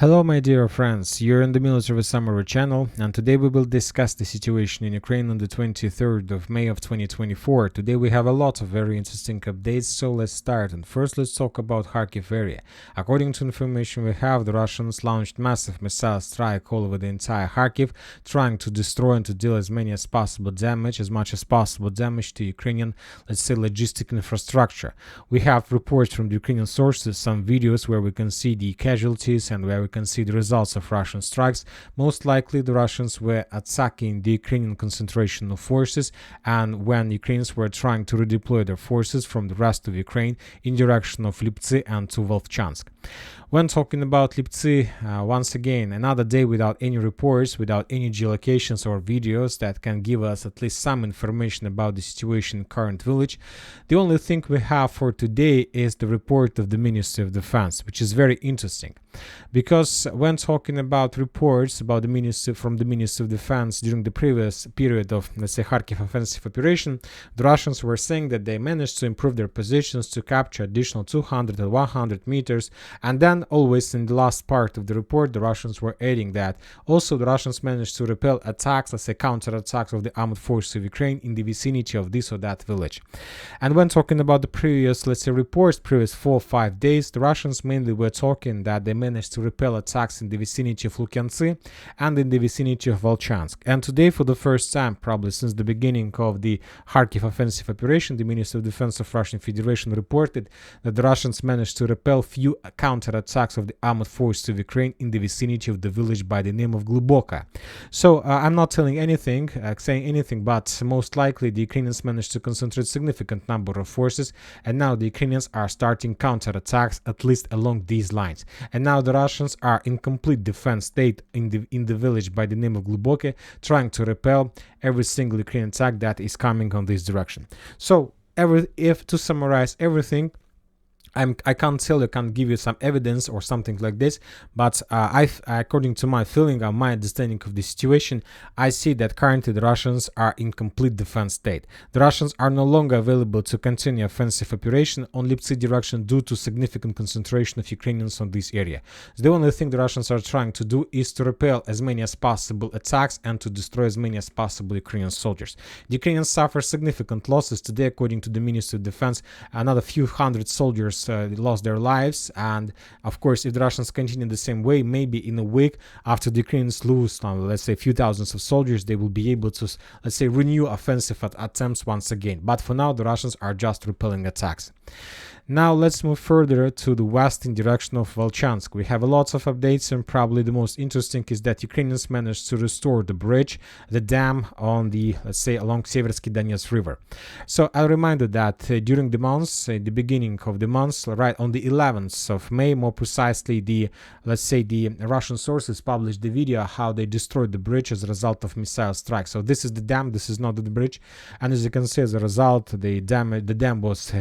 Hello my dear friends, you're in the Military Summary channel, and today we will discuss the situation in Ukraine on the 23rd of May of 2024. Today we have a lot of very interesting updates, so let's start. And first let's talk about Kharkiv area. According to information we have, the Russians launched massive missile strike all over the entire Kharkiv, trying to destroy and to deal as much as possible damage to Ukrainian, let's say, logistic infrastructure. We have reports from the Ukrainian sources, some videos where we can see the casualties and where we can see the results of Russian strikes. Most likely the Russians were attacking the Ukrainian concentration of forces, and when Ukrainians were trying to redeploy their forces from the rest of Ukraine in direction of Liptsi and to Vovchansk. When talking about Liptsi, once again, another day without any reports, without any geolocations or videos that can give us at least some information about the situation in current village. The only thing we have for today is the report of the Ministry of Defense, which is very interesting. Because when talking about reports about the Ministry of Defense during the previous period of, let's say, Kharkiv offensive operation, the Russians were saying that they managed to improve their positions to capture additional 200 or 100 meters, and then always in the last part of the report the Russians were adding that also the Russians managed to repel attacks, let's say counter-attacks of the armed forces of Ukraine in the vicinity of this or that village. And when talking about the previous, let's say, reports, previous 4 or 5 days, the Russians mainly were talking that they managed to repel attacks in the vicinity of Kupiansk and in the vicinity of Vovchansk. And today, for the first time, probably since the beginning of the Kharkiv offensive operation, the Ministry of Defense of Russian Federation reported that the Russians managed to repel few counter-attacks of the armed forces of Ukraine in the vicinity of the village by the name of Gluboka. So I'm not telling anything, saying anything, but most likely the Ukrainians managed to concentrate significant number of forces, and now the Ukrainians are starting counter-attacks at least along these lines. And now the Russians are in complete defense state in the village by the name of Gluboka, trying to repel every single Ukrainian attack that is coming on this direction. So if to summarize everything, I can't tell, I can't give you some evidence or something like this, but according to my feeling and my understanding of the situation, I see that currently the Russians are in complete defense state. The Russians are no longer available to continue offensive operation on Liptsi direction due to significant concentration of Ukrainians on this area. So the only thing the Russians are trying to do is to repel as many as possible attacks and to destroy as many as possible Ukrainian soldiers. The Ukrainians suffer significant losses today. According to the Ministry of Defense, another few hundred soldiers lost their lives, and of course if the Russians continue the same way, maybe in a week after the Ukrainians lose let's say a few thousands of soldiers, they will be able to, let's say, renew offensive attempts once again. But for now the Russians are just repelling attacks. Now let's move further to the west in direction of Vovchansk. We have lots of updates, and probably the most interesting is that Ukrainians managed to restore the bridge, the dam on the, let's say, along Siversk River. So I'll remind you that during the months, the beginning of the months, right on the 11th of May, more precisely, let's say the Russian sources published the video how they destroyed the bridge as a result of missile strikes. So this is the dam, this is not the bridge, and as you can see, as a result, the dam was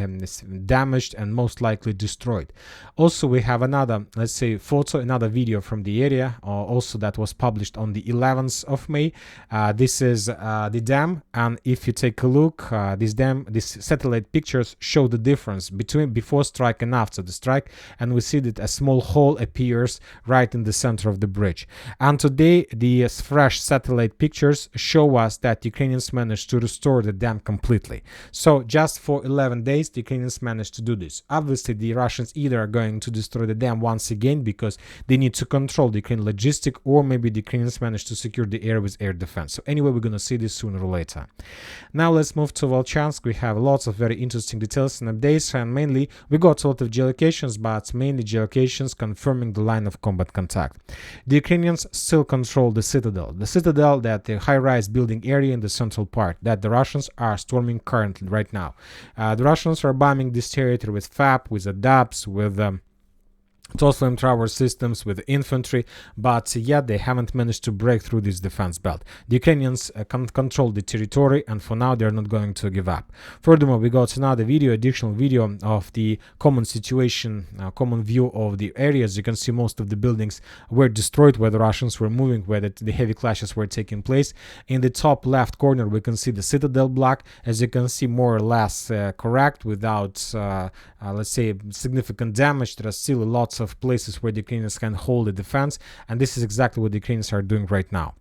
damaged and most likely destroyed. Also, we have another, let's say, another video from the area, also that was published on the 11th of May. This is the dam, and if you take a look, these satellite pictures show the difference between before strike and after the strike, and we see that a small hole appears right in the center of the bridge. And today, the fresh satellite pictures show us that Ukrainians managed to restore the dam completely. So just for 11 days, the Ukrainians managed to do this. Obviously, the Russians either are going to destroy the dam once again because they need to control the Ukrainian logistic, or maybe the Ukrainians manage to secure the air with air defense. So anyway, we're going to see this sooner or later. Now let's move to Vovchansk. We have lots of very interesting details and updates, and mainly we got a lot of geolocations, but mainly geolocations confirming the line of combat contact. The Ukrainians still control the citadel, that the high-rise building area in the central part that the Russians are storming currently right now. The Russians are bombing this territory with FAP, with ODABs, with tall flamethrower systems, with infantry, but yet they haven't managed to break through this defense belt. The Ukrainians control the territory, and for now they're not going to give up. Furthermore, we got another additional video of the common situation, common view of the areas. You can see most of the buildings were destroyed where the Russians were moving, where the heavy clashes were taking place. In the top left corner we can see the citadel block, as you can see, more or less correct, without let's say significant damage. There are still lots lots of places where the Ukrainians can hold a defense, and this is exactly what the Ukrainians are doing right now.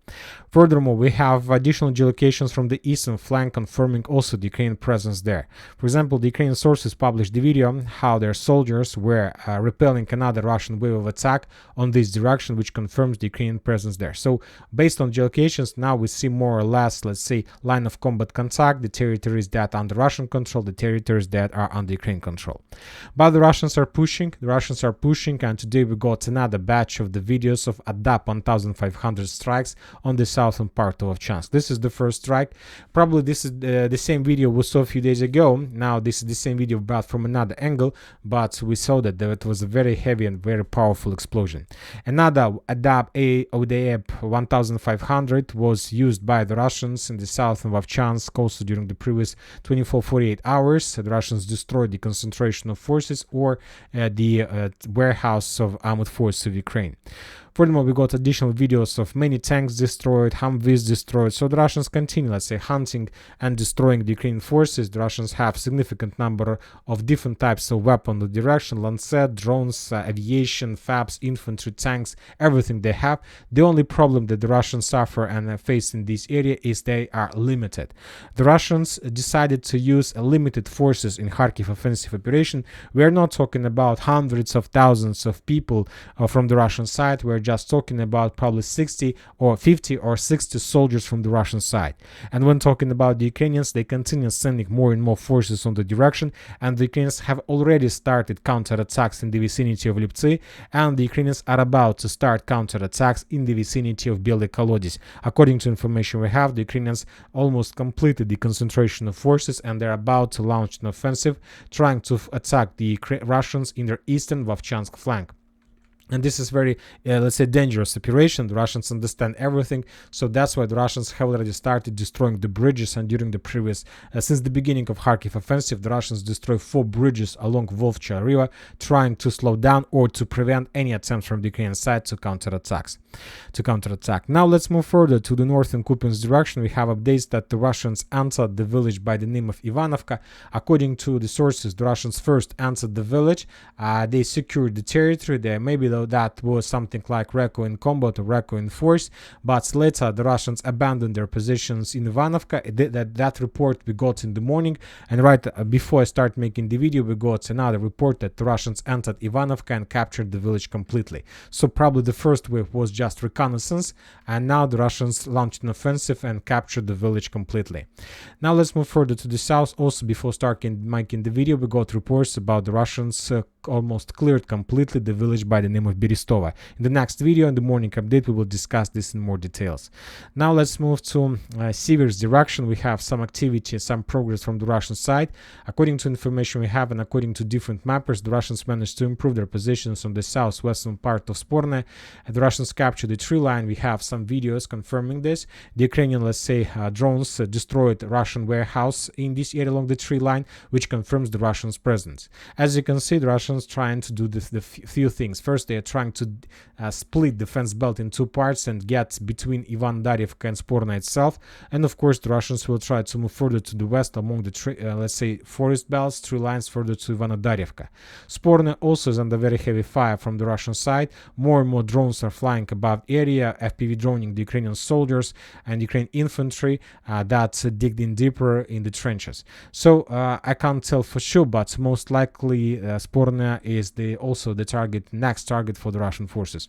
Furthermore, we have additional geolocations from the eastern flank confirming also the Ukrainian presence there. For example, the Ukrainian sources published the video how their soldiers were repelling another Russian wave of attack on this direction, which confirms the Ukrainian presence there. So based on geolocations, now we see more or less, let's say, line of combat contact, the territories that are under Russian control, the territories that are under Ukrainian control. But the Russians are pushing, and today we got another batch of the videos of ODAB1500 strikes on the southern part of Vovchansk. This is the first strike. Probably this is the same video we saw a few days ago. Now this is the same video but from another angle, but we saw that it was a very heavy and very powerful explosion. Another ODAB1500 was used by the Russians in the south of Vovchansk also during the previous 24-48 hours. The Russians destroyed the concentration of forces or the warehouse of armored forces of Ukraine. Furthermore, we got additional videos of many tanks destroyed, Humvees destroyed. So the Russians continue, let's say, hunting and destroying the Ukrainian forces. The Russians have significant number of different types of weapons in the direction: Lancet, drones, aviation, FABs, infantry, tanks, everything they have. The only problem that the Russians suffer and face in this area is they are limited. The Russians decided to use limited forces in Kharkiv offensive operation. We are not talking about hundreds of thousands of people from the Russian side. We're just talking about probably 60 or 50 or 60 soldiers from the Russian side. And when talking about the Ukrainians, they continue sending more and more forces on the direction, and the Ukrainians have already started counterattacks in the vicinity of Liptsy, and the Ukrainians are about to start counterattacks in the vicinity of Belye Kolodys. According to information we have, the Ukrainians almost completed the concentration of forces, and they're about to launch an offensive trying to attack the Russians in their eastern Vovchansk flank. And this is very, let's say, dangerous operation. The Russians understand everything, so that's why the Russians have already started destroying the bridges. And during the previous, since the beginning of Kharkiv offensive, the Russians destroyed 4 bridges along Vovcha River, trying to slow down or to prevent any attempt from the Ukrainian side to counterattack. Now let's move further to the northern Kupiansk direction. We have updates that the Russians entered the village by the name of Ivanovka. According to the sources, the Russians first entered the village. They secured the territory. Maybe that was something like Reco in combat or Reco in force, but later the Russians abandoned their positions in Ivanovka. That report we got in the morning, and right before I start making the video, we got another report that the Russians entered Ivanovka and captured the village completely. So probably the first wave was just reconnaissance, and now the Russians launched an offensive and captured the village completely. Now let's move further to the south. Also, before starting making the video, we got reports about the Russians almost cleared completely the village by the name of Berestova. In the next video, in the morning update, we will discuss this in more details. Now let's move to Siversk direction. We have some activity, some progress from the Russian side. According to information we have and according to different mappers, the Russians managed to improve their positions on the southwestern part of Sporne. The Russians captured the tree line. We have some videos confirming this. The Ukrainian, let's say, drones destroyed Russian warehouse in this area along the tree line, which confirms the Russians' presence. As you can see, the Russians trying to do the few things. First, they are trying to split the fence belt in 2 parts and get between Ivan-Darivka and Sporna itself. And of course, the Russians will try to move further to the west along the let's say, forest belts, tree lines further to Ivano-Darivka. Sporna also is under very heavy fire from the Russian side. More and more drones are flying above area, FPV droning the Ukrainian soldiers and Ukrainian infantry that digged in deeper in the trenches. So I can't tell for sure, but most likely Sporna is also the next target for the Russian forces.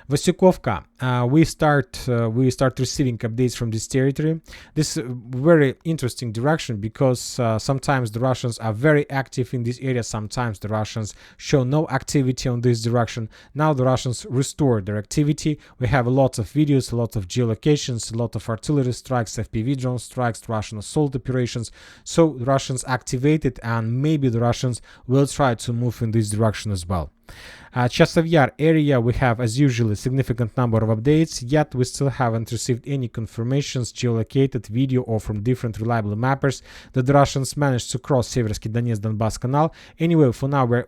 Vasyukovka, we start receiving updates from this territory. This is a very interesting direction because sometimes the Russians are very active in this area, sometimes the Russians show no activity on this direction. Now the Russians restore their activity. We have a lot of videos, a lot of geolocations, a lot of artillery strikes, FPV drone strikes, Russian assault operations. So the Russians activated, and maybe the Russians will try to move in this direction as well. Chasiv Yar area, we have as usual a significant number of updates, yet we still haven't received any confirmations, geolocated video or from different reliable mappers that the Russians managed to cross Siversk Donetsk-Donbass canal. Anyway, for now we're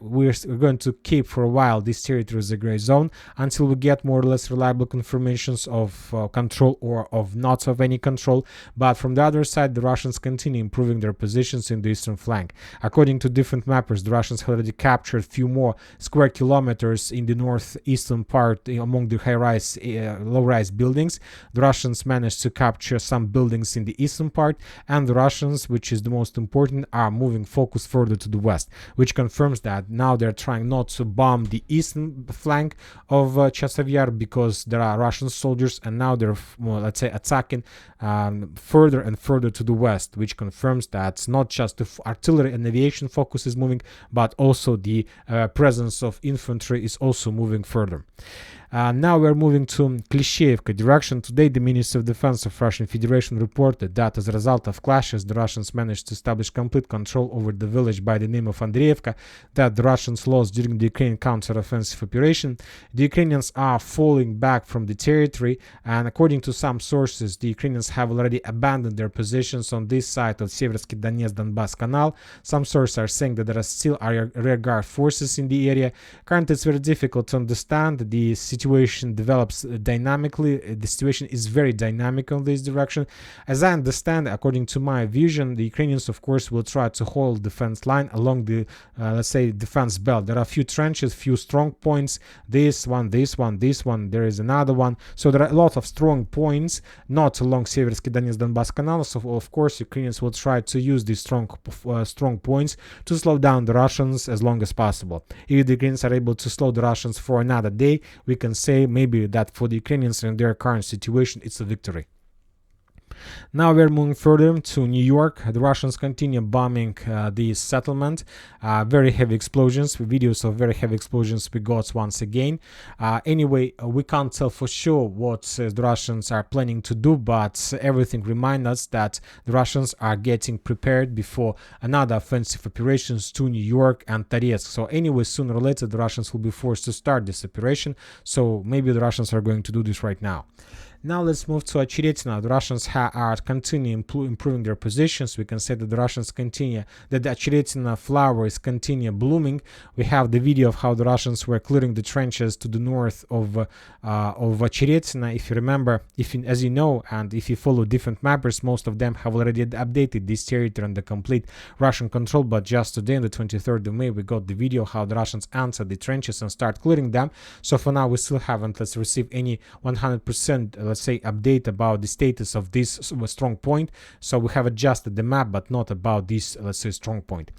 going to keep for a while this territory as a gray zone until we get more or less reliable confirmations of control or of not of any control. But from the other side, the Russians continue improving their positions in the eastern flank. According to different mappers, the Russians have already captured a few more square kilometers in the northeastern part among the high-rise, low-rise buildings. The Russians managed to capture some buildings in the eastern part, and the Russians, which is the most important, are moving focus further to the west, which confirms that now they're trying not to bomb the eastern flank of Chasiv Yar because there are Russian soldiers, and now they're, well, let's say, attacking further and further to the west, which confirms that not just the artillery and aviation focus is moving, but also the presence of infantry is also moving further. Now we're moving to Klishchevka direction. Today, the Ministry of Defense of Russian Federation reported that as a result of clashes, the Russians managed to establish complete control over the village by the name of Andreevka that the Russians lost during the Ukrainian counter-offensive operation. The Ukrainians are falling back from the territory, and according to some sources, the Ukrainians have already abandoned their positions on this side of Siversk Donetsk-Donbass canal. Some sources are saying that there are still rearguard forces in the area. Currently, it's very difficult to understand. The situation develops dynamically. The situation is very dynamic on this direction. As I understand, according to my vision, the Ukrainians, of course, will try to hold defense line along the, let's say, defense belt. There are a few trenches, few strong points. This one. There is another one. So there are a lot of strong points, not along Siversk Donetsk-Donbass canal. So, of course, Ukrainians will try to use these strong points to slow down the Russians as long as possible. If the Ukrainians are able to slow the Russians for another day, we can say maybe that for the Ukrainians in their current situation, it's a victory. Now we're moving further to New York. The Russians continue bombing the settlement. Very heavy explosions. Videos of very heavy explosions we got once again. Anyway, we can't tell for sure what the Russians are planning to do, but everything reminds us that the Russians are getting prepared before another offensive operations to New York and Toretsk. So anyway, sooner or later the Russians will be forced to start this operation. So maybe the Russians are going to do this right now. Now let's move to Ocheretyne. The Russians are continuing improving their positions. We can say that the Russians continue, that the Ocheretyne flowers continue blooming. We have the video of how the Russians were clearing the trenches to the north of Ocheretyne. If you remember, as you know, and if you follow different mappers, most of them have already updated this territory under complete Russian control. But just today, on the 23rd of May, we got the video how the Russians entered the trenches and start clearing them. So for now, we still haven't received any 100%, let's say, update about the status of this strong point. So we have adjusted the map, but not about this, let's say, strong point.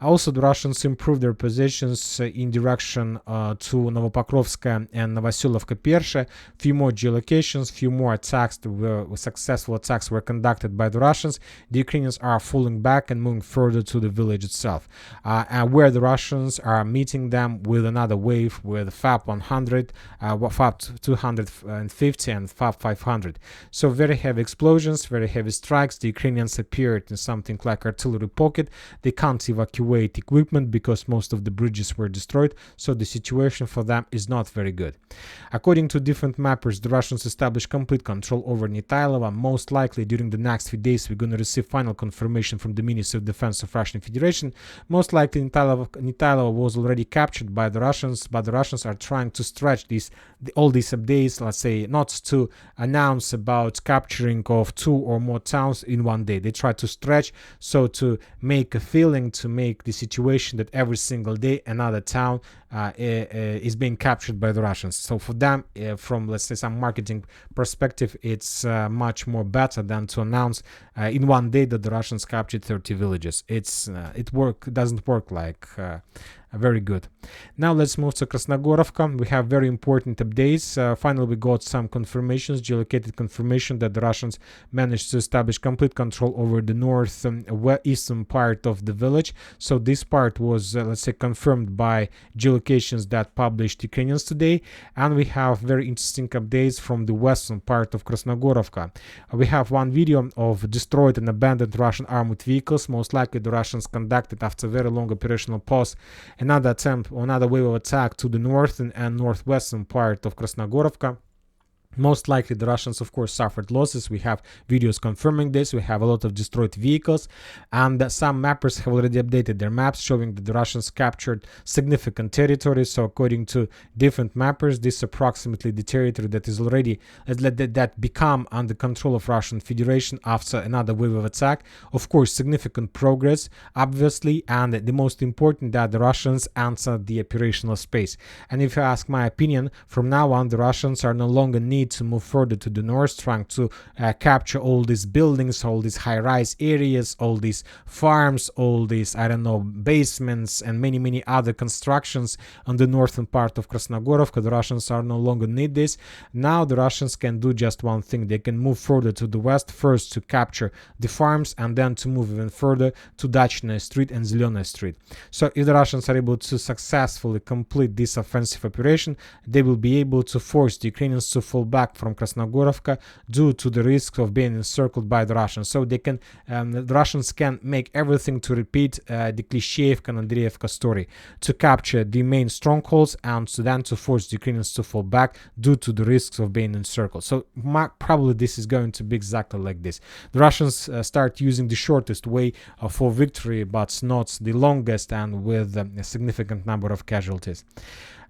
Also, the Russians improved their positions in direction to Novopokrovska and Novoselovka-Pershe. Few more geolocations, few more attacks, successful attacks were conducted by the Russians. The Ukrainians are falling back and moving further to the village itself, and where the Russians are meeting them with another wave with FAB 100, FAB 250 and FAB 500. So very heavy explosions, very heavy strikes. The Ukrainians appeared in something like artillery pocket. They can't evacuate equipment because most of the bridges were destroyed, so the situation for them is not very good. According to different mappers, the Russians established complete control over Nitailova. Most likely during the next few days we're going to receive final confirmation from the Ministry of Defense of Russian Federation. Most likely Nitailova was already captured by the Russians, but the Russians are trying to stretch all these updates, let's say, not to announce about capturing of 2 or more towns in one day. They try to stretch, so to make a feeling, to make the situation that every single day another town is being captured by the Russians. So for them, from, let's say, some marketing perspective, it's much more better than to announce in one day that the Russians captured 30 villages. It doesn't work like very good. Now let's move to Krasnohorivka. We have very important updates. Finally, we got some confirmations, geolocated confirmation that the Russians managed to establish complete control over the north eastern part of the village. So this part was, let's say, confirmed by geolocations that published Ukrainians today. And we have very interesting updates from the western part of Krasnohorivka. We have one video of destroyed and abandoned Russian armored vehicles. Most likely the Russians conducted, after a very long operational pause, another attempt or another wave of attack to the northern and northwestern part of Krasnohorivka. Most likely the Russians, of course, suffered losses. We have videos confirming this. We have a lot of destroyed vehicles, and some mappers have already updated their maps showing that the Russians captured significant territory. So according to different mappers, this is approximately the territory that is already that become under control of Russian Federation after another wave of attack. Of course, significant progress, obviously, and the most important that the Russians answered the operational space. And if you ask my opinion, from now on the Russians are no longer need to move further to the north, trying to capture all these buildings, all these high-rise areas, all these farms, all these, I don't know, basements, and many other constructions on the northern part of Krasnohorivka. The Russians are no longer need this. Now the Russians can do just one thing. They can move further to the west, first to capture the farms, and then to move even further to Dachная Street and Zelёная Street. So if the Russians are able to successfully complete this offensive operation, they will be able to force the Ukrainians to fall back from Krasnohorivka due to the risk of being encircled by the Russians. So they can, the Russians can make everything to repeat the Klishchievka and Andreevka story, to capture the main strongholds and then to force the Ukrainians to fall back due to the risks of being encircled. So probably this is going to be exactly like this. The Russians start using the shortest way for victory, but not the longest, and with a significant number of casualties.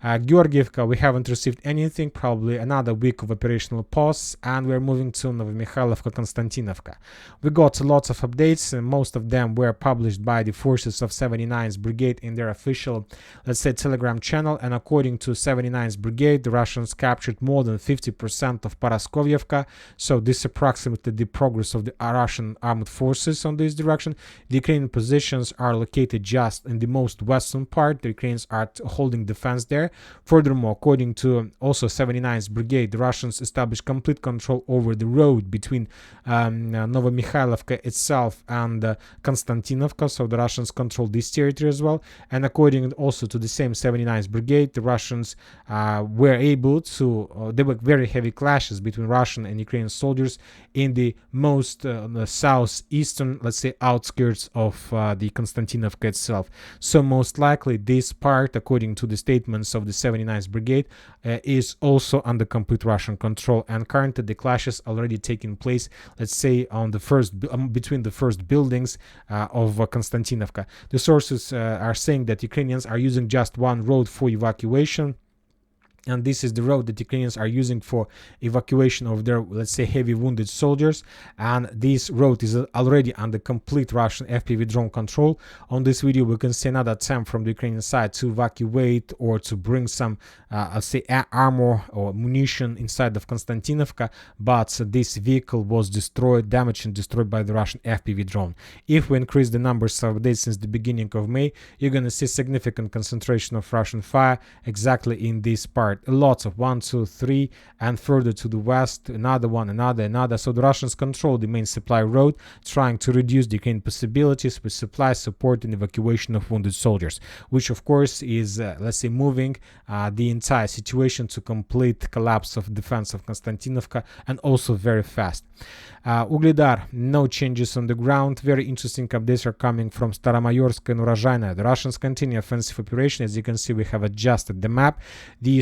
Georgievka, we haven't received anything, probably another week of operational pause, and we're moving to Novomikhailivka, Konstantinovka. We got lots of updates, and most of them were published by the forces of 79th Brigade in their official, let's say, Telegram channel, and according to 79th Brigade, the Russians captured more than 50% of Paraskovyevka, so this is approximately the progress of the Russian armed forces on this direction. The Ukrainian positions are located just in the most western part. The Ukrainians are holding defense there. Furthermore, according to also 79th Brigade, the Russians established complete control over the road between Novomikhailivka itself and Konstantinovka, so the Russians control this territory as well. And according also to the same 79th Brigade, the Russians were able to, there were very heavy clashes between Russian and Ukrainian soldiers in the most southeastern, let's say, outskirts of the Konstantinovka itself. So most likely this part, according to the statements of the 79th Brigade, is also under complete Russian control, and currently the clashes already taking place, let's say, on the first between the first buildings of Konstantinovka. The sources are saying that Ukrainians are using just one road for evacuation, and this is the road that Ukrainians are using for evacuation of their, let's say, heavy wounded soldiers, and this road is already under complete Russian FPV drone control. On this video we can see another attempt from the Ukrainian side to evacuate or to bring some I'll say armor or munition inside of Konstantinovka, but this vehicle was destroyed, damaged and destroyed by the Russian FPV drone. If we increase the numbers of days since the beginning of May, you're going to see significant concentration of Russian fire exactly in this part. Lots of 1, 2, 3, and further to the west, another one, another. So the Russians control the main supply road, trying to reduce the Ukrainian possibilities with supply, support, and evacuation of wounded soldiers, which of course is, let's say, moving the entire situation to complete collapse of defense of Konstantinovka, and also very fast. Ugledar, no changes on the ground. Very interesting updates are coming from Staromaiorske and Ocheretyne. The Russians continue offensive operation. As you can see, we have adjusted the map. The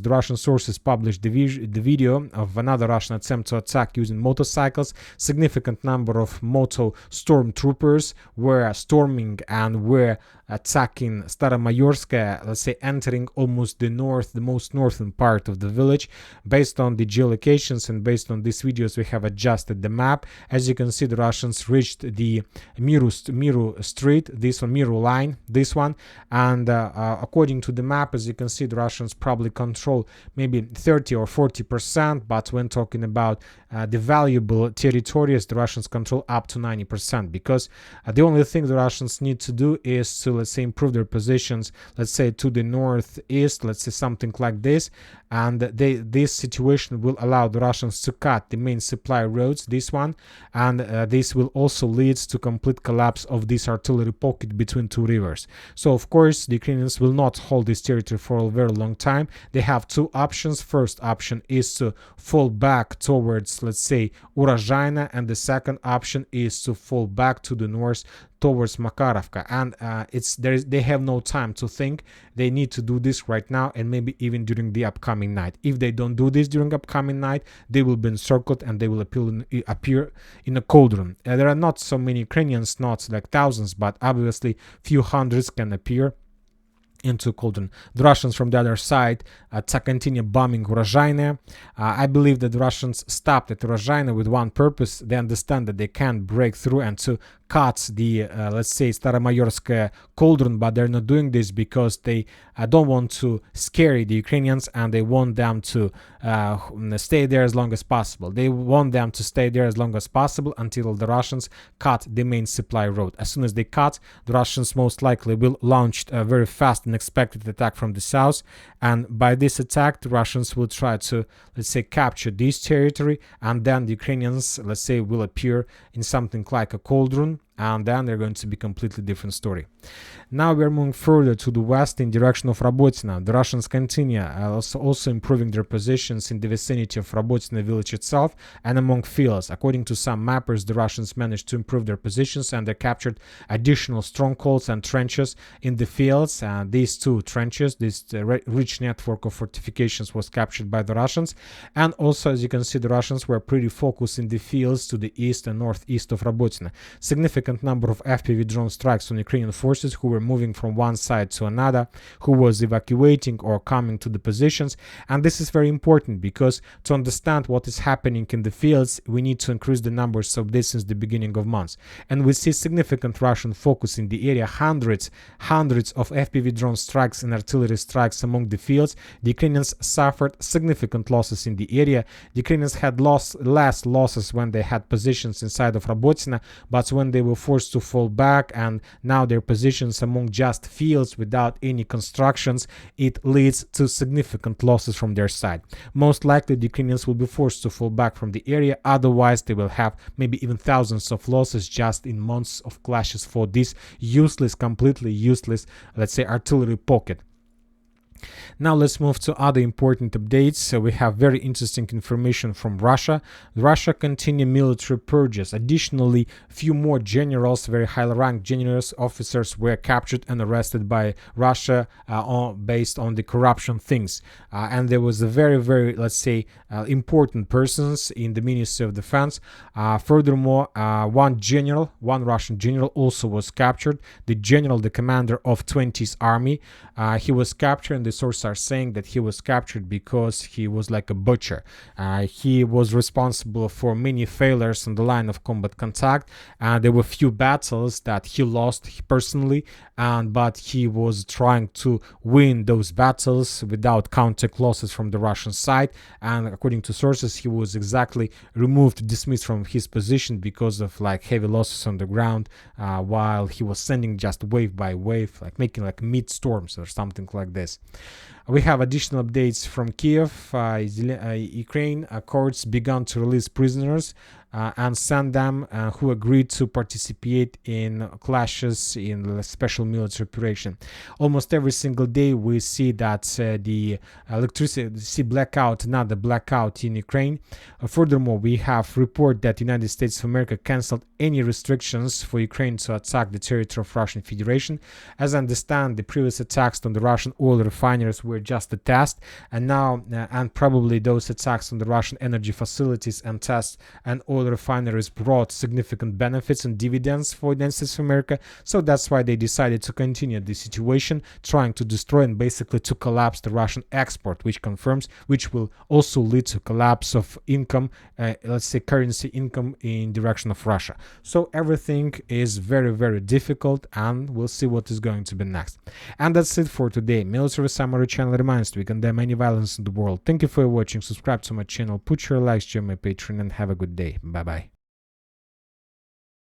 Russian sources published the video of another Russian attempt to attack using motorcycles. Significant number of moto stormtroopers were storming and were attacking Staromaiorske, let's say entering almost the most northern part of the village. Based on the geolocations and based on these videos, we have adjusted the map. As you can see, the Russians reached the Miru Street, this one, Miru line, this one, and according to the map, as you can see, the Russians probably control maybe 30 or 40%, but when talking about the valuable territories, the Russians control up to 90%, because the only thing the Russians need to do is to, let's say, improve their positions, let's say to the northeast, let's say something like this, and this situation will allow the Russians to cut the main supply roads, this one, and this will also lead to complete collapse of this artillery pocket between two rivers. So of course the Ukrainians will not hold this territory for a very long time. They have two options. First option is to fall back towards, let's say, Ocheretyne, and the second option is to fall back to the north towards Makharovka, and they have no time to think. They need to do this right now, and maybe even during the upcoming upcoming night. If they don't do this during upcoming night, they will be encircled and they will appear in a cauldron. There are not so many Ukrainians, not like thousands, but obviously few hundreds can appear into cauldron. The Russians from the other side continue bombing Ocheretyne. I believe that the Russians stopped at Ocheretyne with one purpose. They understand that they can't break through and to cut the let's say Staromaiorske cauldron, but they're not doing this because they don't want to scare the Ukrainians and they want them to stay there as long as possible. They want them to stay there as long as possible until the Russians cut the main supply road. As soon as they cut, the Russians most likely will launch a very fast and expected attack from the south, and by this attack the Russians will try to, let's say, capture this territory, and then the Ukrainians, let's say, will appear in something like a cauldron, and then they're going to be completely different story. Now we're moving further to the west in direction of Robotyne. The Russians continue also improving their positions in the vicinity of Robotyne village itself and among fields. According to some mappers, the Russians managed to improve their positions and they captured additional strongholds and trenches in the fields. These two trenches, this rich network of fortifications was captured by the Russians. And also, as you can see, the Russians were pretty focused in the fields to the east and northeast of Robotyne. Significant number of FPV drone strikes on Ukrainian forces who were moving from one side to another, who was evacuating or coming to the positions. And this is very important because to understand what is happening in the fields, we need to increase the numbers of this since the beginning of months. And we see significant Russian focus in the area, hundreds of FPV drone strikes and artillery strikes among the fields. The Ukrainians suffered significant losses in the area. The Ukrainians had less losses when they had positions inside of Robotyne, but when they were forced to fall back and now their positions among just fields without any constructions, it leads to significant losses from their side. Most likely the Ukrainians will be forced to fall back from the area, otherwise they will have maybe even thousands of losses just in months of clashes for this useless, completely useless, let's say, artillery pocket. Now let's move to other important updates. So we have very interesting information from Russia. Russia continue military purges. Additionally, few more generals, very high-ranked generals, officers were captured and arrested by Russia based on the corruption things. And there was a very, let's say, important persons in the Ministry of Defense. Furthermore, one Russian general also was captured. The general, the commander of 20th Army, he was captured, and the sources are saying that he was captured because he was like a butcher. He was responsible for many failures on the line of combat contact. There were few battles that he lost personally, but he was trying to win those battles without counting losses from the Russian side. And according to sources, he was exactly removed, dismissed from his position because of like heavy losses on the ground, while he was sending just wave by wave, like making like mid-storms or something like this. We have additional updates from Kiev. Ukraine courts began to release prisoners and send them who agreed to participate in clashes in a special military operation. Almost every single day we see that the electricity blackout, another blackout in Ukraine. Furthermore, we have report that the United States of America canceled any restrictions for Ukraine to attack the territory of Russian Federation. As I understand, the previous attacks on the Russian oil refineries were just a test, and now and probably those attacks on the Russian energy facilities and tests and oil refineries brought significant benefits and dividends for the United States of America. So that's why they decided to continue the situation, trying to destroy and basically to collapse the Russian export, which will also lead to collapse of income, let's say currency income in direction of Russia. So everything is very difficult, and we'll see what is going to be next. And that's it for today. Military Summary channel reminds we condemn any violence in the world. Thank you for watching. Subscribe to my channel, put your likes, join my Patreon, and have a good day. Bye bye.